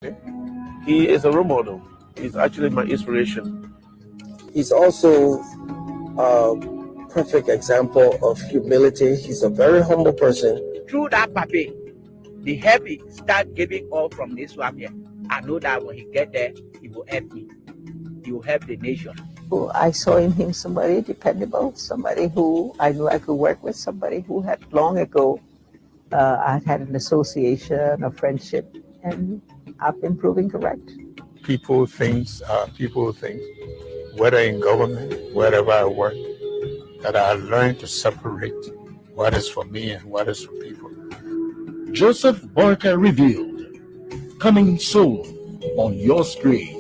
He is a role model. He's actually my inspiration. He's also a perfect example of humility. He's a very humble person. Through that puppy, the help he start giving all from this swap here. I know that when he get there, he will help me. He will help the nation. I saw in him somebody dependable, somebody who I knew I could work with, somebody who had long ago I had an association, a friendship, and I've been proven correct. People think, whether in government, wherever I work, that I learned to separate what is for me and what is for people. Joseph Barker Revealed, coming soon on your screens.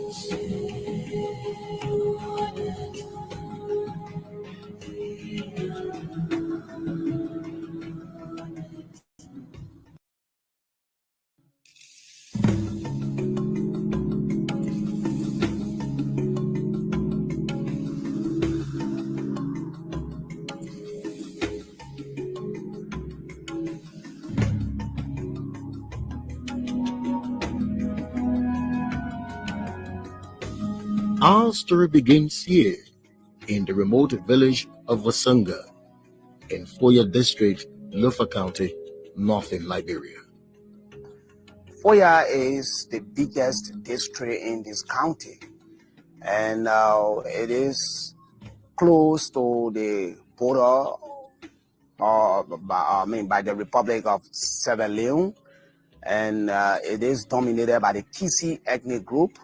Our story begins here in the remote village of Wasunga in Foya District, Lofa County, northern Liberia. Foya is the biggest district in this county, and it is close to the border by the Republic of Sierra Leone, and it is dominated by the Kisi ethnic group.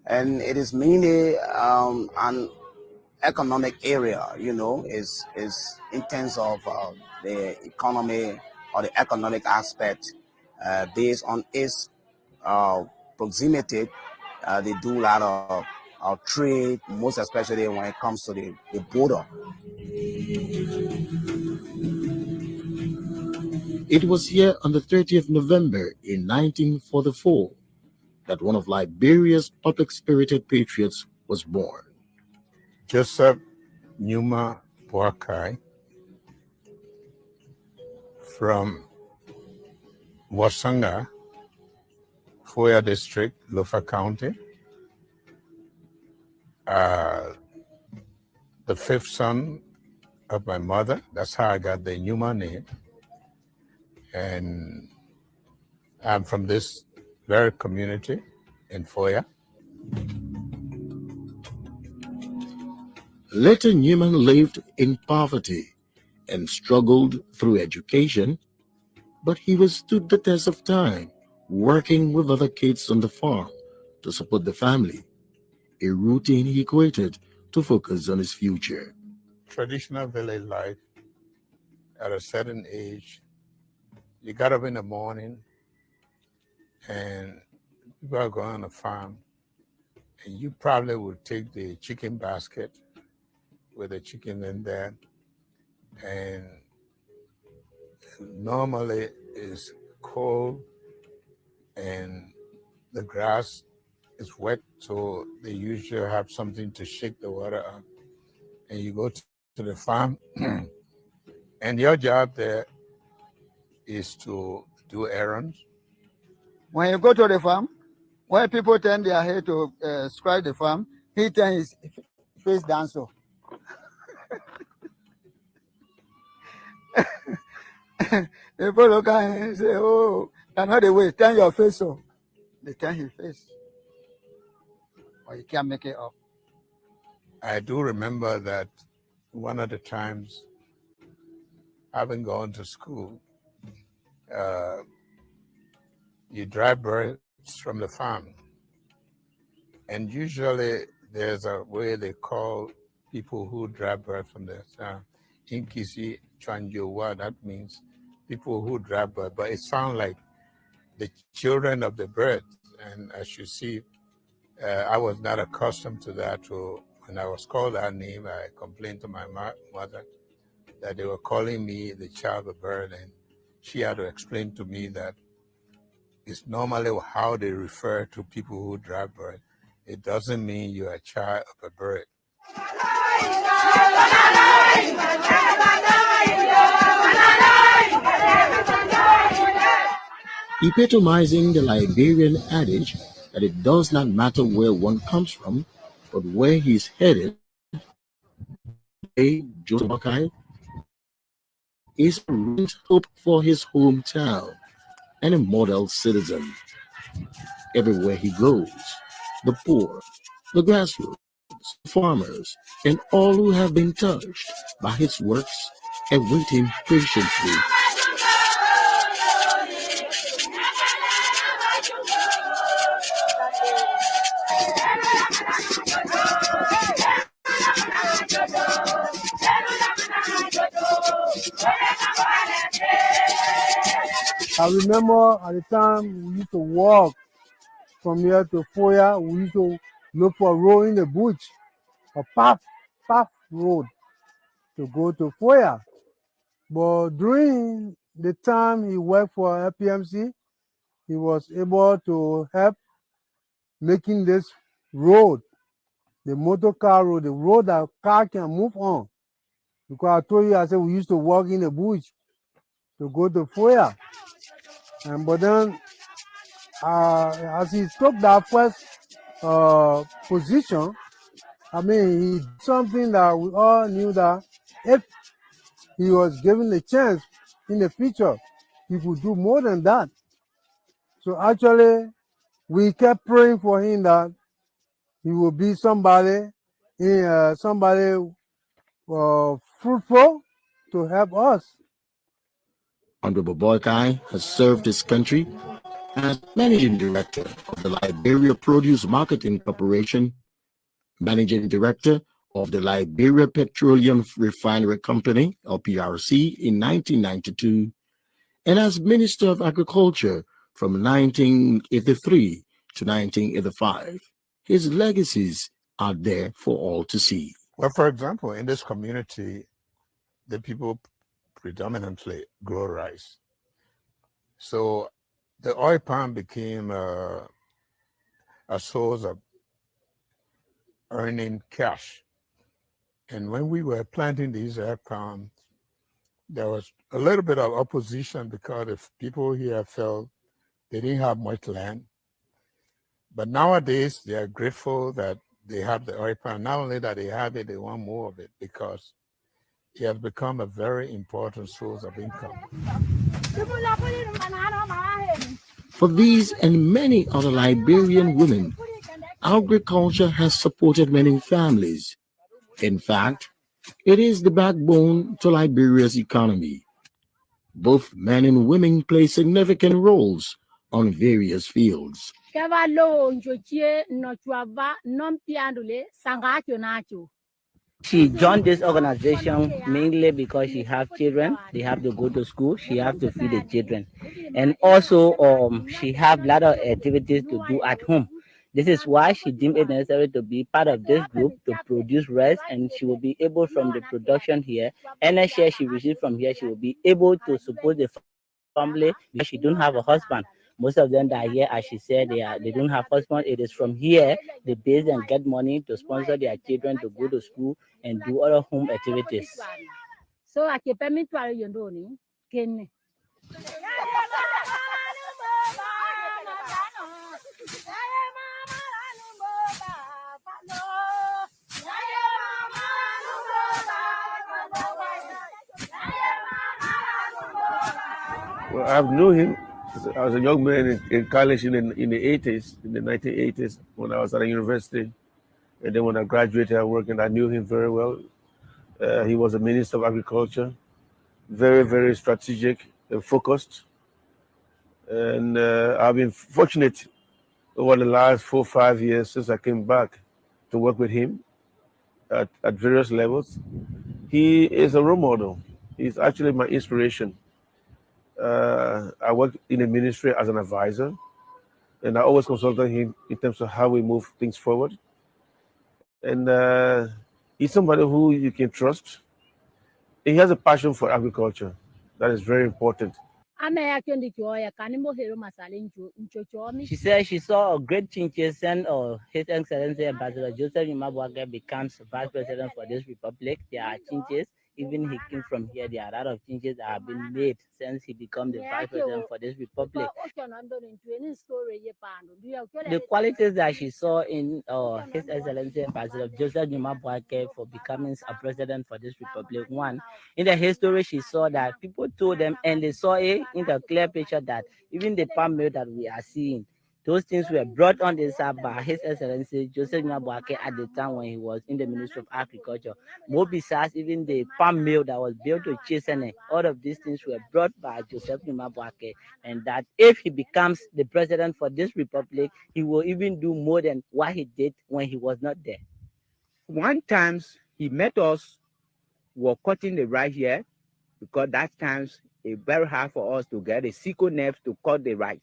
And it is mainly an economic area, is in terms of the economy or the economic aspect based on its proximity. They do a lot of trade, most especially when it comes to the border. It was here on the 30th November in 1944 that one of Liberia's public-spirited patriots was born. Joseph Numa Boakai from Wasunga, Foya District, Lofa County. The fifth son of my mother. That's how I got the Numa name. And I'm from this very community in Foya. Later, Newman lived in poverty and struggled through education, but he withstood the test of time, working with other kids on the farm to support the family, a routine he equated to focus on his future. Traditional village life, at a certain age, you got up in the morning and people are going on a farm, and you probably would take the chicken basket with the chicken in there, and normally it's cold and the grass is wet, so they usually have something to shake the water up. And you go to the farm, and your job there is to do errands. When you go to the farm, when people turn their head to scratch the farm, he turns his face down so. People look at him and say, oh, that's not the way, turn your face so. They turn his face. Or you can't make it up. I do remember that one of the times, having gone to school, you drive birds from the farm. And usually there's a way they call people who drive birds from the farm, Inkisi Chanjowa, that means people who drive birds, but it sounds like the children of the birds. And as you see, I was not accustomed to that. So when I was called that name, I complained to my mother that they were calling me the child of a bird, and she had to explain to me that it's normally how they refer to people who drive birds. It doesn't mean you're a child of a bird. epitomizing the Liberian adage that it does not matter where one comes from, but where he's headed. Today, Joseph Boakai is a radiant hope for his hometown and a model citizen. Everywhere he goes, the poor, the grassroots, farmers, and all who have been touched by his works await him patiently. I remember at the time we used to walk from here to Foya. We used to look for a road in the bush, a path road to go to Foya. But during the time he worked for FPMC, he was able to help making this road, the motor car road, the road that car can move on. Because I told you, I said we used to walk in the bush to go to Foya. But then, as he took that first position, I mean, he did something that we all knew that if he was given a chance in the future, he could do more than that. So actually, we kept praying for him that he will be somebody, fruitful to help us. Honorable Boakai has served his country as Managing Director of the Liberia Produce Marketing Corporation, Managing Director of the Liberia Petroleum Refinery Company, LPRC, in 1992, and as Minister of Agriculture from 1983 to 1985. His legacies are there for all to see. Well, for example, in this community, the people predominantly grow rice. So the oil palm became a source of earning cash. And when we were planting these oil palms, there was a little bit of opposition because if people here felt they didn't have much land. But nowadays, they are grateful that they have the oil palm. Not only that they have it, they want more of it because it has become a very important source of income. For these and many other Liberian women, agriculture has supported many families. In fact, it is the backbone to Liberia's economy. Both men and women play significant roles on various fields. She joined this organization mainly because she have children. They have to go to school. She have to feed the children, and also she have a lot of activities to do at home. This is why she deemed it necessary to be part of this group to produce rice, and she will be able from the production here. Any share she receives from here, she will be able to support the family because she don't have a husband. Most of them that are here, as she said, they don't have husband. It is from here they base and get money to sponsor their children to go to school and do other home activities. So I keep me to you know. Well, I've known him as a young man in college in the 80s, in the 1980s, when I was at a university. And then when I graduated, I worked and I knew him very well. He was a Minister of Agriculture, very, very strategic and focused. And I've been fortunate over the last 4 or 5 years since I came back to work with him at various levels. He is a role model. He's actually my inspiration. I work in the ministry as an advisor, and I always consult him in terms of how we move things forward. And he's somebody who you can trust. He has a passion for agriculture. That is very important. She said she saw great changes and His Excellency Ambassador Joseph Nyuma Boakai becomes Vice President for this republic. There are changes even he came from here, there are a lot of changes that have been made since he became the vice president for this republic. The qualities that she saw in His Excellency Ambassador Joseph Numa Boakai for becoming a president for this republic. One, in the history, she saw that people told them, and they saw it in the clear picture that even the palm mill that we are seeing, those things were brought on this by His Excellency Joseph Numa Boakai at the time when he was in the Ministry of Agriculture. More besides, even the palm mill that was built to Chisene, all of these things were brought by Joseph Numa Boakai, and that if he becomes the president for this republic, he will even do more than what he did when he was not there. One time he met us, we were cutting the rice here, because that times it's very hard for us to get a sickle knife to cut the rice.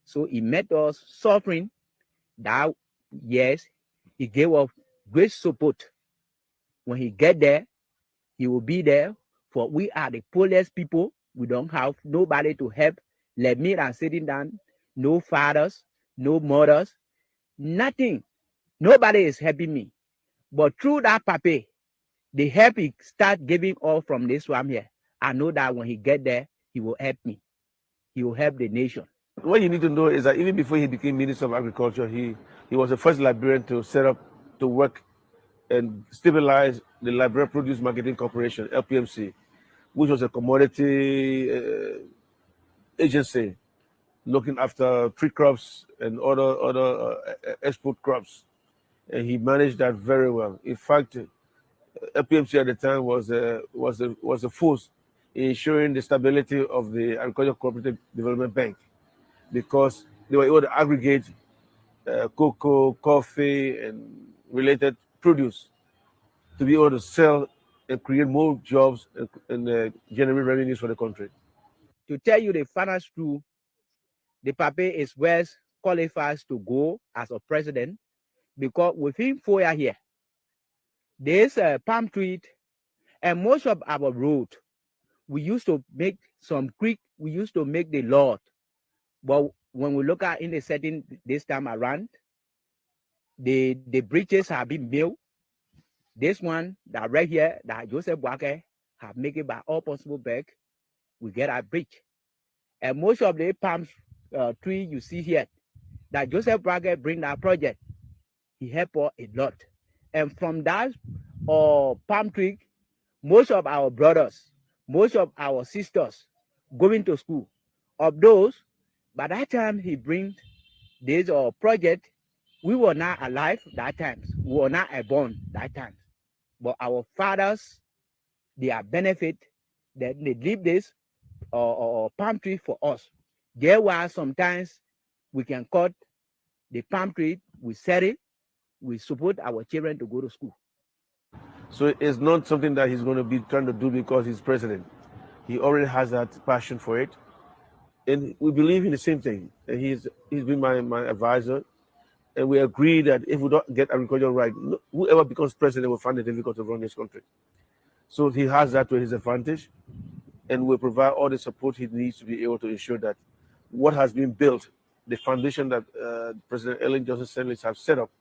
So he met us suffering. That yes, he gave us great support. When he get there, he will be there. For we are the poorest people. We don't have nobody to help. Let me and sitting down, no fathers, no mothers, nothing. Nobody is helping me. But through that papa, the help he start giving all from this one here, I know that when he get there, he will help me. He will help the nation. What you need to know is that even before he became Minister of Agriculture, he was the first Liberian to set up, to work and stabilize the Liberia Produce Marketing Corporation, LPMC, which was a commodity agency looking after tree crops and other export crops. And he managed that very well. In fact, LPMC at the time was a force in ensuring the stability of the Agricultural Cooperative Development Bank, because they were able to aggregate cocoa, coffee, and related produce to be able to sell and create more jobs and generate revenues for the country. To tell you the finance true, the papa is well qualified to go as a president, because within 4 years here, there's a palm tree, and most of our road, we used to make some creek, we used to make the Lord. But when we look at in the setting this time around, the bridges have been built. This one that right here that Joseph Boakai have made it by all possible back, we get a bridge. And most of the palm tree you see here, that Joseph Boakai bring that project, he helped us a lot. And from that palm tree, most of our brothers, most of our sisters going to school. Of those, by that time he bring this project, we were not alive that time. We were not born that time. But our fathers, they are benefit that they leave this palm tree for us. There were sometimes we can cut the palm tree, we sell it, we support our children to go to school. So it's not something that he's going to be trying to do because he's president. He already has that passion for it. And we believe in the same thing. And he's been my advisor. And we agree that if we don't get agriculture right, whoever becomes president will find it difficult to run this country. So he has that to his advantage. And we'll provide all the support he needs to be able to ensure that what has been built, the foundation that President Ellen Johnson Sirleaf have set up,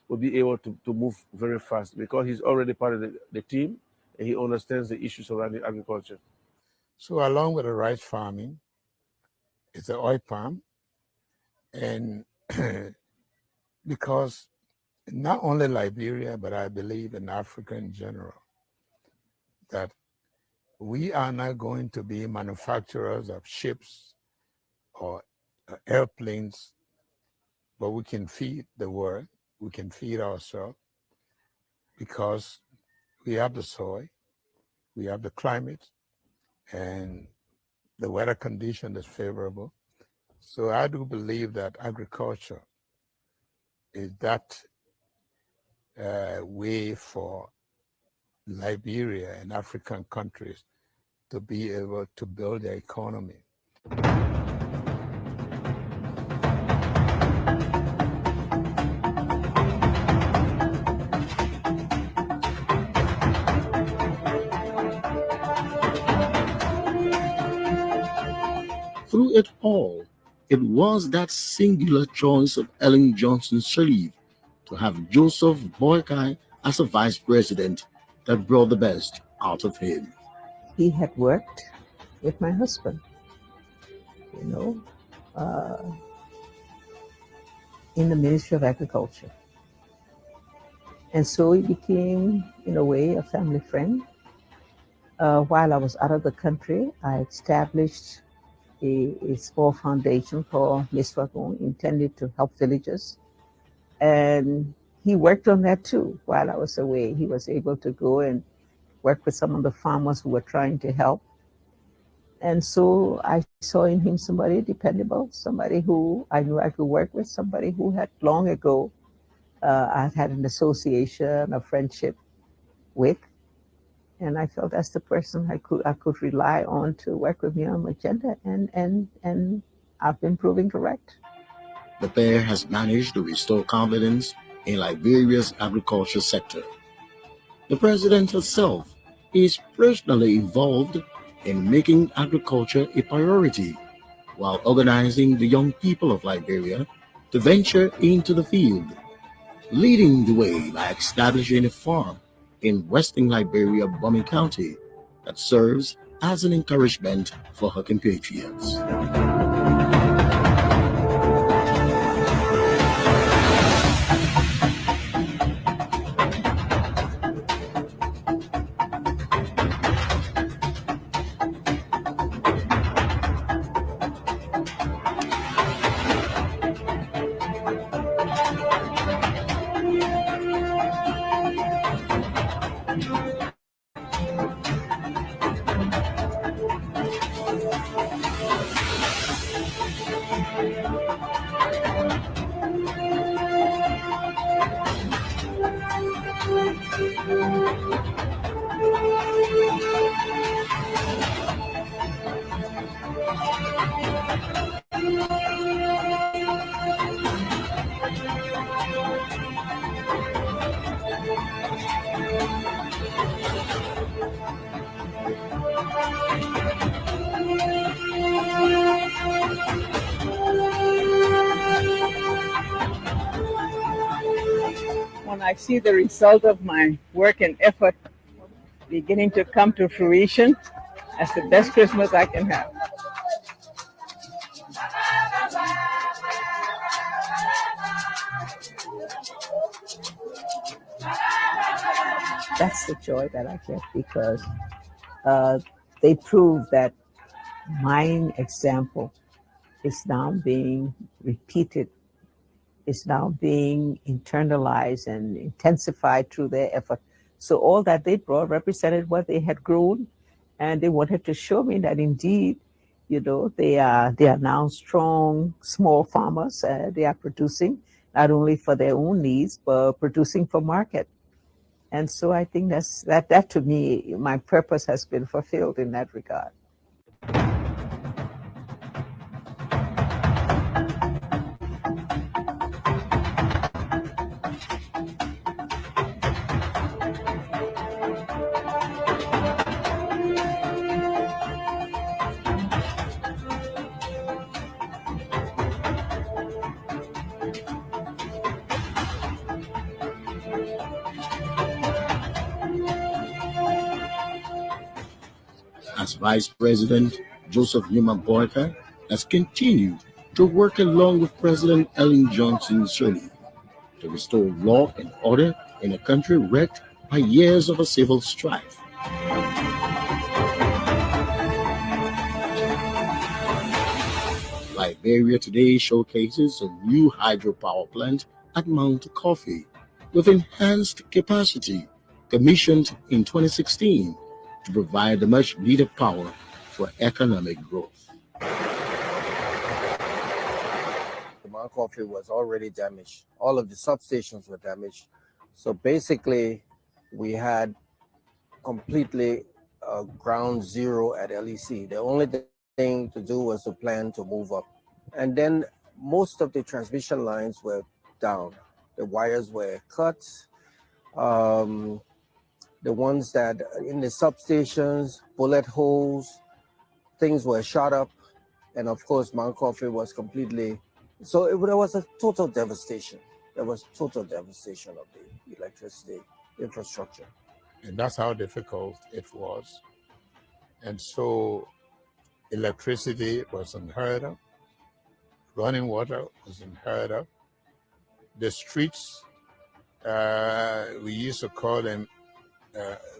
will be able to move very fast, because he's already part of the team and he understands the issues around agriculture. So along with the rice farming, it's the oil palm. And because not only Liberia, but I believe in Africa in general, that we are not going to be manufacturers of ships or airplanes, but we can feed the world, we can feed ourselves, because we have the soil, we have the climate, and the weather condition is favorable. So I do believe that agriculture is that way for Liberia and African countries to be able to build their economy. Through it all, it was that singular choice of Ellen Johnson Sirleaf to have Joseph Boakai as a vice president that brought the best out of him. He had worked with my husband, you know, in the Ministry of Agriculture. And so he became, in a way, a family friend. While I was out of the country, I established a small foundation called Miss Wagon, intended to help villagers. And he worked on that too. While I was away, he was able to go and work with some of the farmers who were trying to help. And so I saw in him somebody dependable, somebody who I knew I could work with, somebody who had long ago I had an association, a friendship with. And I felt that's the person I could rely on to work with me on my agenda, and I've been proven correct. The pair has managed to restore confidence in Liberia's agriculture sector. The president herself is personally involved in making agriculture a priority while organizing the young people of Liberia to venture into the field, leading the way by establishing a farm in Western Liberia, Bomi County, that serves as an encouragement for her compatriots. When I see the result of my work and effort beginning to come to fruition, that's the best Christmas I can have. That's the joy that I get, because they prove that my example is now being repeated, is now being internalized and intensified through their effort. So all that they brought represented what they had grown, and they wanted to show me that indeed, you know, they are now strong, small farmers. They are producing not only for their own needs, but producing for market. And so I think that to me, my purpose has been fulfilled in that regard. As Vice President, Joseph Newman Boyka has continued to work along with President Ellen Johnson Sirleaf to restore law and order in a country wrecked by years of a civil strife. Liberia today showcases a new hydropower plant at Mount Coffee with enhanced capacity commissioned in 2016 to provide the much needed power for economic growth. The Mount Coffee was already damaged. All of the substations were damaged. So basically, we had completely ground zero at LEC. The only thing to do was to plan to move up. And then most of the transmission lines were down. The wires were cut. The ones that in the substations, bullet holes, things were shot up. And of course, Mount Coffee was completely, so there was a total devastation. There was total devastation of the electricity infrastructure. And that's how difficult it was. And so electricity was unheard of. Running water was unheard of. The streets, we used to call them,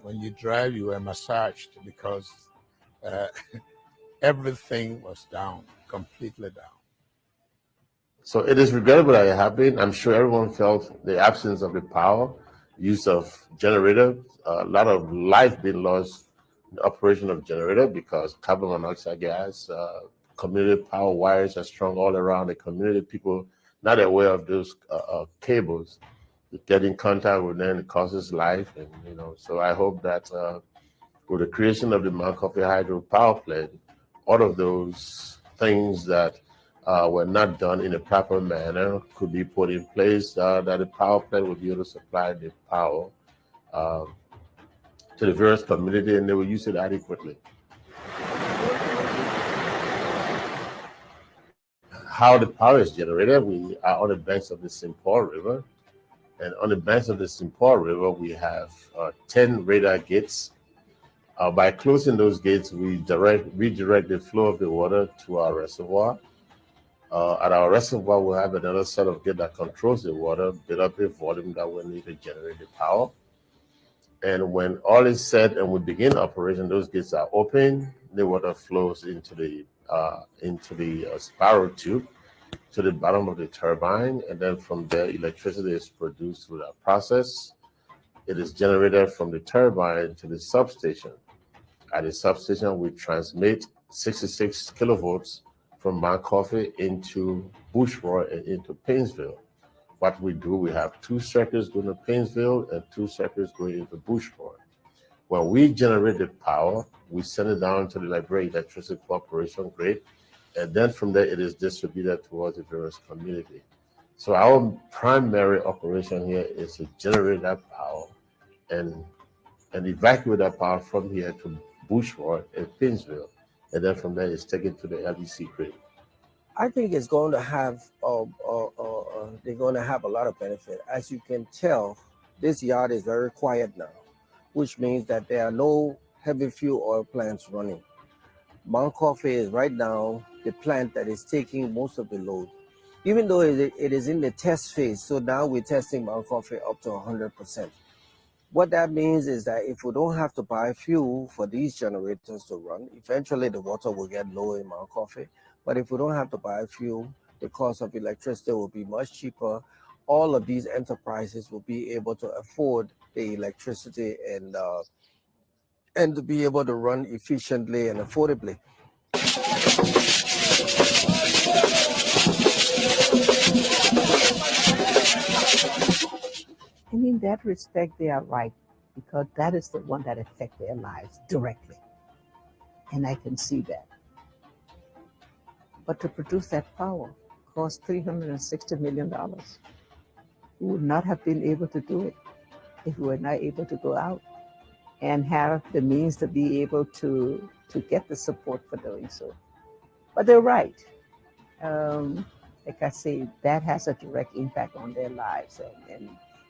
when you drive, you were massaged because everything was down, completely down. So it is regrettable that it happened. I'm sure everyone felt the absence of the power, use of generator, a lot of life being lost in the operation of generator because carbon monoxide gas, community power wires are strung all around the community. People not aware of those cables get in contact with them, it causes life. And, so I hope that with the creation of the Mount Coffee Hydro Power Plant, all of those things that were not done in a proper manner could be put in place, that the power plant would be able to supply the power to the various community and they will use it adequately. How the power is generated, we are on the banks of the St. Paul River. And on the banks of the St. Paul River, we have 10 radar gates. By closing those gates, we redirect the flow of the water to our reservoir. At our reservoir, we'll have another set of gates that controls the water, build up the volume that we need to generate the power. And when all is said and we begin operation, those gates are open, the water flows into the spiral tube to the bottom of the turbine, and then from there, electricity is produced through that process. It is generated from the turbine to the substation. At the substation, we transmit 66 kilovolts from Mount Coffee into Bushroy and into Painesville. What we do, we have 2 circuits going to Painesville and 2 circuits going into Bushroy. When we generate the power, we send it down to the Liberia Electricity Corporation grid, and then from there it is distributed towards the various community. So our primary operation here is to generate that power and evacuate that power from here to Bushroy and Painesville, and then from there it's taken to the LDC grid. I think it's going to have they're going to have a lot of benefit. As you can tell, this yard is very quiet now, which means that there are no heavy fuel oil plants running. Mount Coffee is right now the plant that is taking most of the load, even though it is in the test phase. So now we're testing Mount Coffee up to 100%. What that means is that if we don't have to buy fuel for these generators to run, eventually the water will get low in Mount Coffee. But if we don't have to buy fuel, the cost of electricity will be much cheaper. All of these enterprises will be able to afford the electricity and to be able to run efficiently and affordably. And in that respect, they are right, because that is the one that affects their lives directly. And I can see that. But to produce that power cost $360 million. We would not have been able to do it if we were not able to go out and have the means to be able to get the support for doing so. But they're right. Like I say, that has a direct impact on their lives,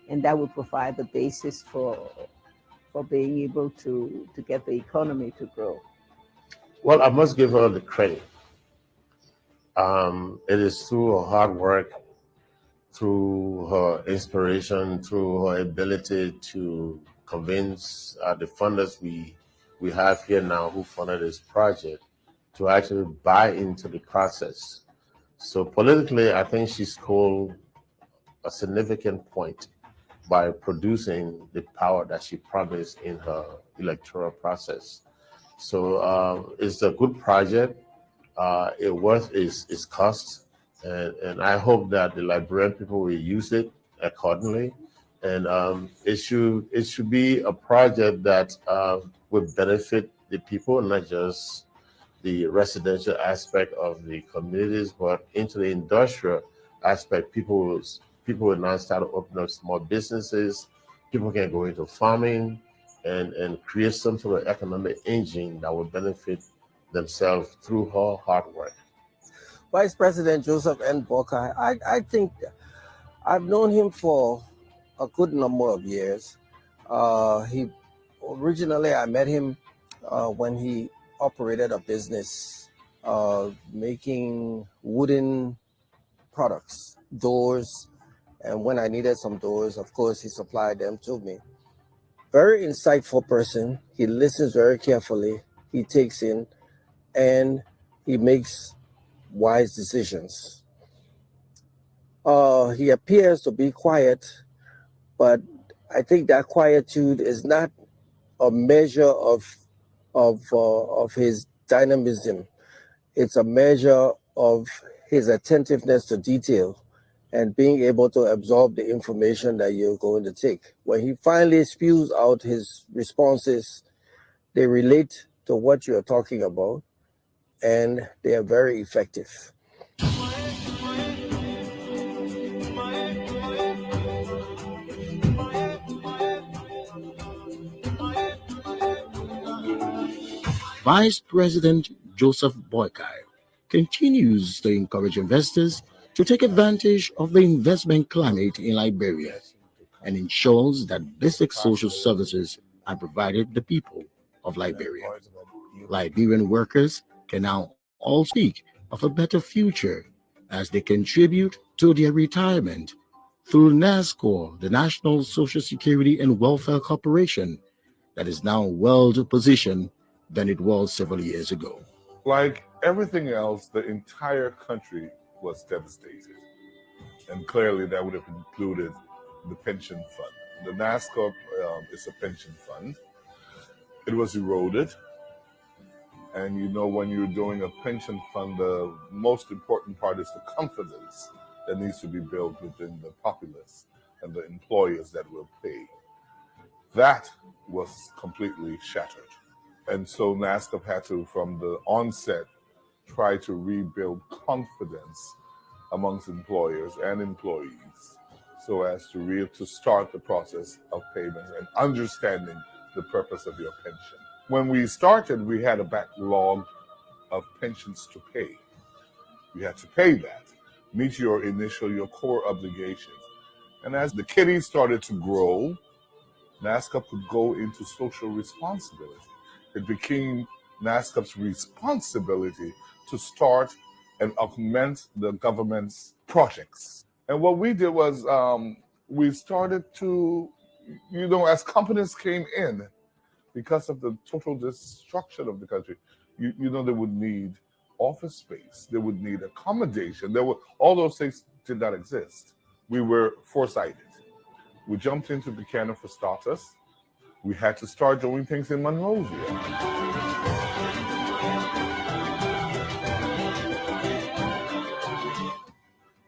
and that would provide the basis for being able to get the economy to grow. Well, I must give her the credit. It is through her hard work, through her inspiration, through her ability to convince the funders we have here now who funded this project to actually buy into the process. So politically, I think she scored a significant point by producing the power that she promised in her electoral process. So it's a good project. It worth its cost, and I hope that the Liberian people will use it accordingly. And it should be a project that will benefit the people, not just the residential aspect of the communities, but into the industrial aspect. People will now start to open up small businesses. People can go into farming and create some sort of economic engine that will benefit themselves through her hard work. Vice President Joseph N. Boakai, I think I've known him for a good number of years. originally I met him when he operated a business making wooden products, doors. And when I needed some doors, of course, he supplied them to me. Very insightful person. He listens very carefully. He takes in and he makes wise decisions. He appears to be quiet, but I think that quietude is not a measure of his dynamism. It's a measure of his attentiveness to detail and being able to absorb the information that you're going to take. When he finally spews out his responses, they relate to what you're talking about, and they are very effective. Vice President Joseph Boykai continues to encourage investors to take advantage of the investment climate in Liberia and ensures that basic social services are provided to the people of Liberia. Liberian workers can now all speak of a better future as they contribute to their retirement through NASCOR, the National Social Security and Welfare Corporation, that is now well positioned than it was several years ago. Like everything else, the entire country was devastated. And clearly that would have included the pension fund. The NASCOR is a pension fund. It was eroded. And you know, when you're doing a pension fund, the most important part is the confidence that needs to be built within the populace and the employers that will pay. That was completely shattered. And so NASCOP had to, from the onset, try to rebuild confidence amongst employers and employees so as to start the process of payment and understanding the purpose of your pension. When we started, we had a backlog of pensions to pay. You had to pay that, meet your core obligations. And as the kitties started to grow, NASCOP could go into social responsibility. It became NASCOP's responsibility to start and augment the government's projects. And what we did was we started to, as companies came in, because of the total destruction of the country, they would need office space, they would need accommodation. All those things did not exist. We were foresighted. We jumped into Buchanan for starters. We had to start doing things in Monrovia.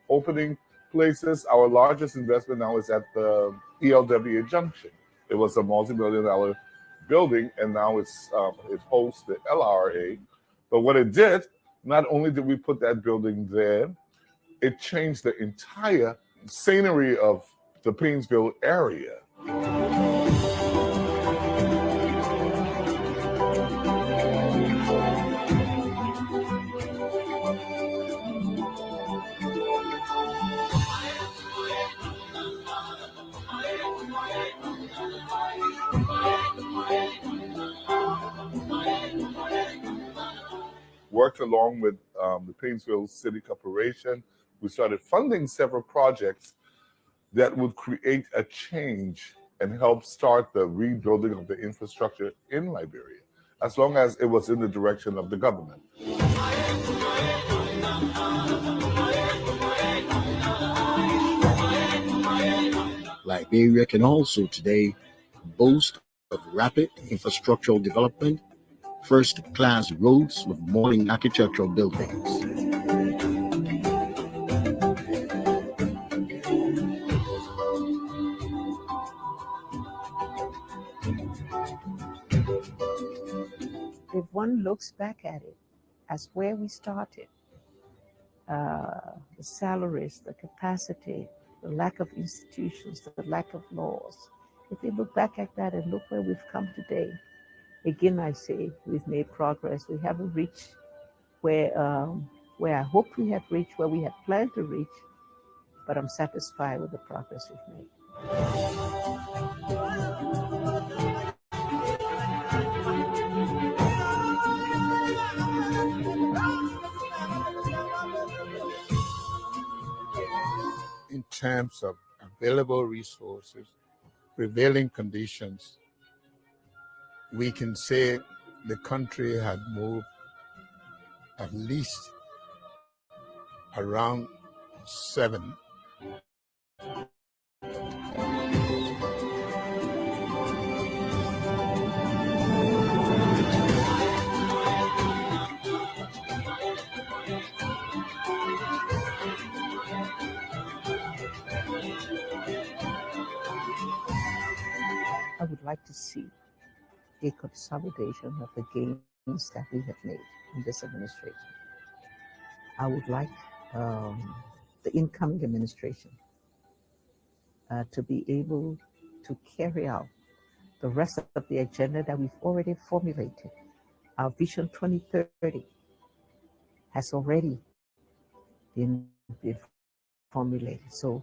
Opening places. Our largest investment now is at the ELWA Junction. It was a multi-million-dollar building, and now it hosts the LRA. But what it did, not only did we put that building there, it changed the entire scenery of the Painesville area. Worked along with the Painesville City Corporation. We started funding several projects that would create a change and help start the rebuilding of the infrastructure in Liberia, as long as it was in the direction of the government. Liberia can also today boast of rapid infrastructural development, first-class roads with modern architectural buildings. If one looks back at it as where we started, the salaries, the capacity, the lack of institutions, the lack of laws, if we look back at that and look where we've come today, again, I say we've made progress. We haven't reached where I hoped we had reached, where we had planned to reach, but I'm satisfied with the progress we've made. in terms of available resources, prevailing conditions, we can say the country had moved at least around 7. I would like to see a consolidation of the gains that we have made in this administration. I would like the incoming administration to be able to carry out the rest of the agenda that we've already formulated. Our Vision 2030 has already been formulated. So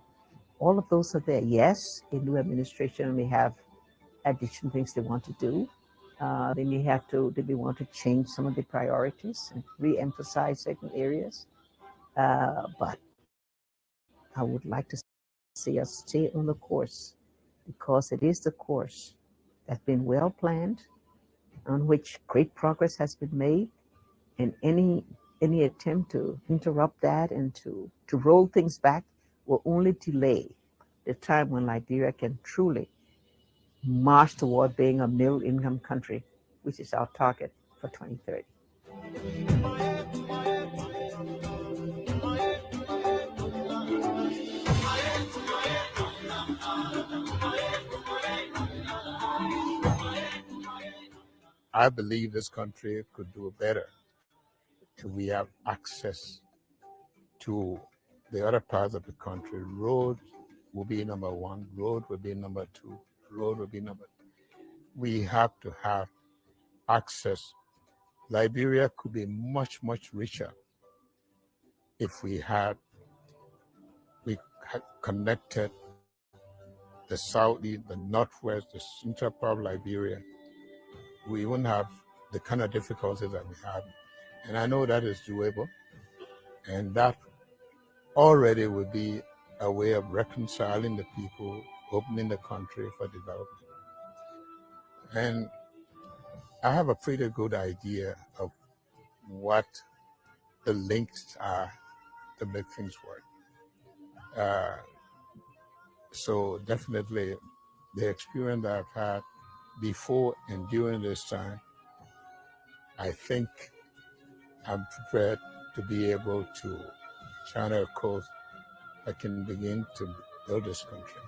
all of those are there. Yes, a new administration may have additional things they want to do. They may want to change some of the priorities and re-emphasize certain areas. But I would like to see us stay on the course, because it is the course that's been well planned, on which great progress has been made, and any attempt to interrupt that and to roll things back will only delay the time when Liberia can truly march toward being a middle income country, which is our target for 2030. I believe this country could do better if we have access to the other parts of the country. Road will be number 1, road will be number 2, road will be number 3. We have to have access. Liberia could be much, much richer if we had connected the southeast, the northwest, the central part of Liberia. We wouldn't have the kind of difficulties that we have. And I know that is doable. And that already would be a way of reconciling the people, opening the country for development. And I have a pretty good idea of what the links are to make things work. So definitely the experience that I've had before and during this time, I think I'm prepared to be able to channel a course that can begin to build this country.